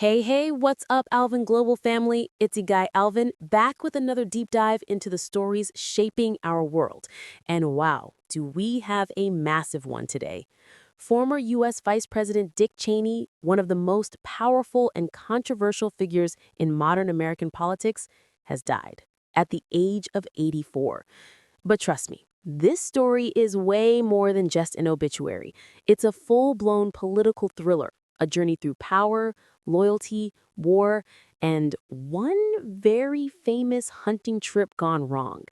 Hey, what's up, Alvan Global family? It's your guy Alvin, back with another deep dive into the stories shaping our world. And wow, do we have a massive one today. Former U.S. Vice President Dick Cheney, one of the most powerful and controversial figures in modern American politics, has died at the age of 84. But trust me, this story is way more than just an obituary. It's a full-blown political thriller, a journey through power, loyalty, war, and one very famous hunting trip gone wrong.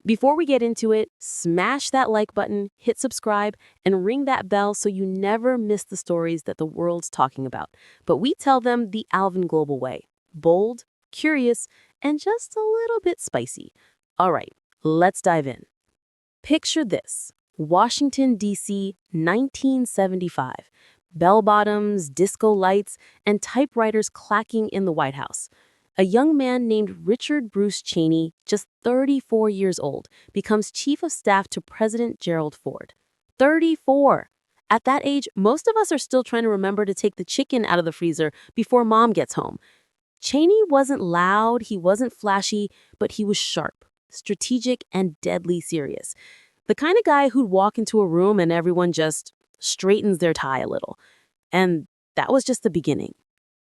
Before we get into it, smash that like button, hit subscribe, and ring that bell so you never miss the stories that the world's talking about. But we tell them the Alvan Global way: bold, curious, and just a little bit spicy. All right, let's dive in. Picture this: Washington, D.C., 1975. Bell bottoms, disco lights, and typewriters clacking in the White House. A young man named Richard Bruce Cheney, just 34 years old, becomes chief of staff to President Gerald Ford. 34! At that age, most of us are still trying to remember to take the chicken out of the freezer before mom gets home. Cheney wasn't loud, he wasn't flashy, but he was sharp, strategic, and deadly serious. The kind of guy who'd walk into a room and everyone just straightens their tie a little. And that was just the beginning.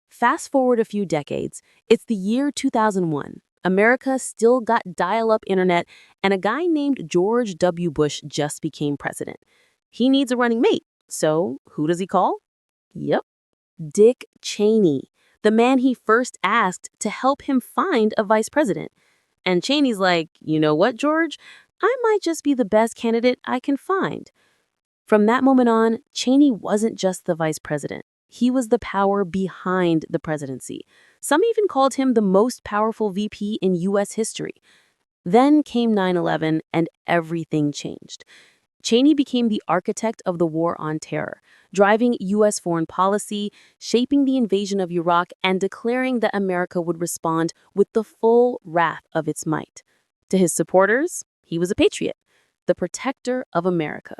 Fast forward a few decades, it's the year 2001. America still got dial-up internet, and a guy named George W. Bush just became president. He needs a running mate, so who does he call? Yep, Dick Cheney, the man he first asked to help him find a vice president. And Cheney's like, you know what, George? I might just be the best candidate I can find. From that moment on, Cheney wasn't just the vice president. He was the power behind the presidency. Some even called him the most powerful VP in U.S. history. Then came 9/11 and everything changed. Cheney became the architect of the war on terror, driving U.S. foreign policy, shaping the invasion of Iraq, and declaring that America would respond with the full wrath of its might. To his supporters, he was a patriot, the protector of America.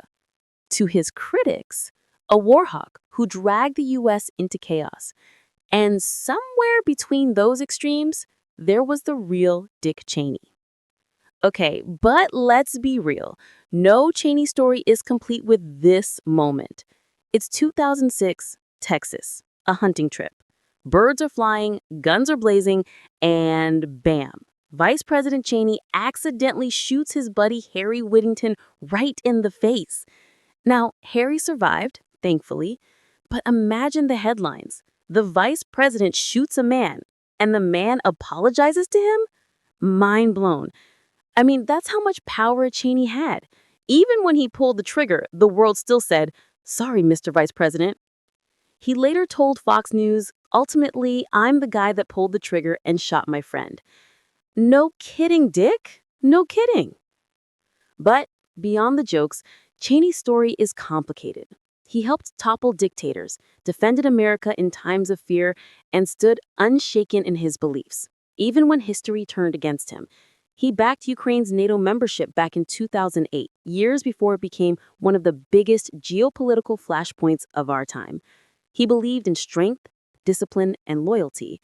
To his critics, a war hawk who dragged the U.S. into chaos. And somewhere between those extremes, there was the real Dick Cheney. Okay, but let's be real. No Cheney story is complete with this moment. It's 2006, Texas, a hunting trip. Birds are flying, guns are blazing, and bam, Vice President Cheney accidentally shoots his buddy Harry Whittington right in the face. Now, Harry survived, thankfully, but imagine the headlines. The vice president shoots a man, and the man apologizes to him? Mind blown. I mean, that's how much power Cheney had. Even when he pulled the trigger, the world still said, "Sorry, Mr. Vice President." He later told Fox News, "Ultimately, I'm the guy that pulled the trigger and shot my friend." No kidding, Dick. No kidding. But beyond the jokes, Cheney's story is complicated. He helped topple dictators, defended America in times of fear, and stood unshaken in his beliefs, even when history turned against him. He backed Ukraine's NATO membership back in 2008, years before it became one of the biggest geopolitical flashpoints of our time. He believed in strength, discipline, and loyalty.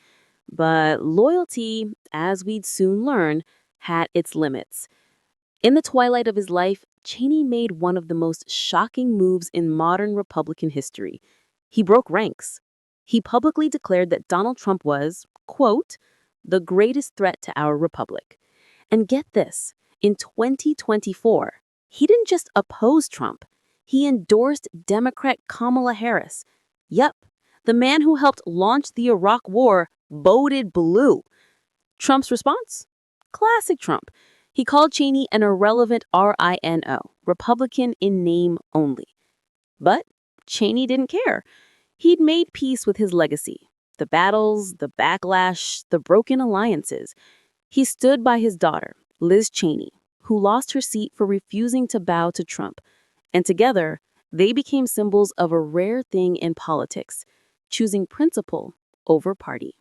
But loyalty, as we'd soon learn, had its limits. In the twilight of his life, Cheney made one of the most shocking moves in modern Republican history. He broke ranks. He publicly declared that Donald Trump was, quote, the greatest threat to our republic. And get this, in 2024, he didn't just oppose Trump. He endorsed Democrat Kamala Harris. Yep, the man who helped launch the Iraq War voted blue. Trump's response? Classic Trump. He called Cheney an irrelevant RINO, Republican in name only. But Cheney didn't care. He'd made peace with his legacy, the battles, the backlash, the broken alliances. He stood by his daughter, Liz Cheney, who lost her seat for refusing to bow to Trump. And together, they became symbols of a rare thing in politics, choosing principle over party.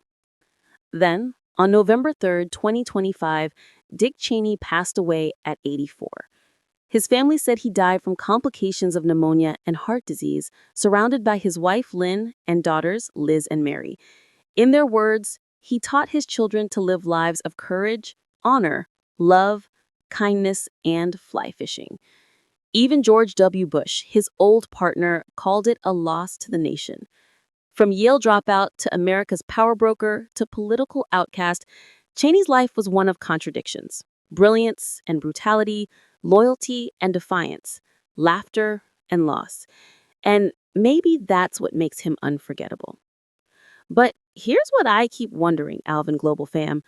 Then, on November 3rd, 2025, Dick Cheney passed away at 84. His family said he died from complications of pneumonia and heart disease, surrounded by his wife, Lynn, and daughters, Liz and Mary. In their words, he taught his children to live lives of courage, honor, love, kindness, and fly fishing. Even George W. Bush, his old partner, called it a loss to the nation. From Yale dropout to America's power broker to political outcast, Cheney's life was one of contradictions. Brilliance and brutality, loyalty and defiance, laughter and loss. And maybe that's what makes him unforgettable. But here's what I keep wondering, Alvan Global fam.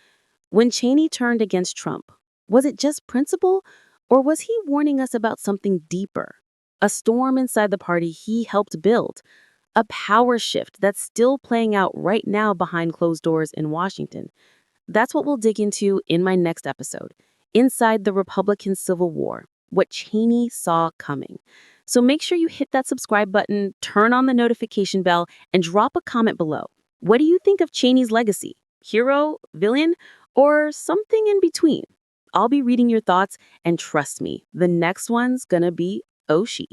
When Cheney turned against Trump, was it just principle, or was he warning us about something deeper? A storm inside the party he helped build, a power shift that's still playing out right now behind closed doors in Washington. That's what we'll dig into in my next episode, Inside the Republican Civil War, what Cheney saw coming. So make sure you hit that subscribe button, turn on the notification bell, and drop a comment below. What do you think of Cheney's legacy? Hero, villain, or something in between? I'll be reading your thoughts, and trust me, the next one's gonna be Oshi.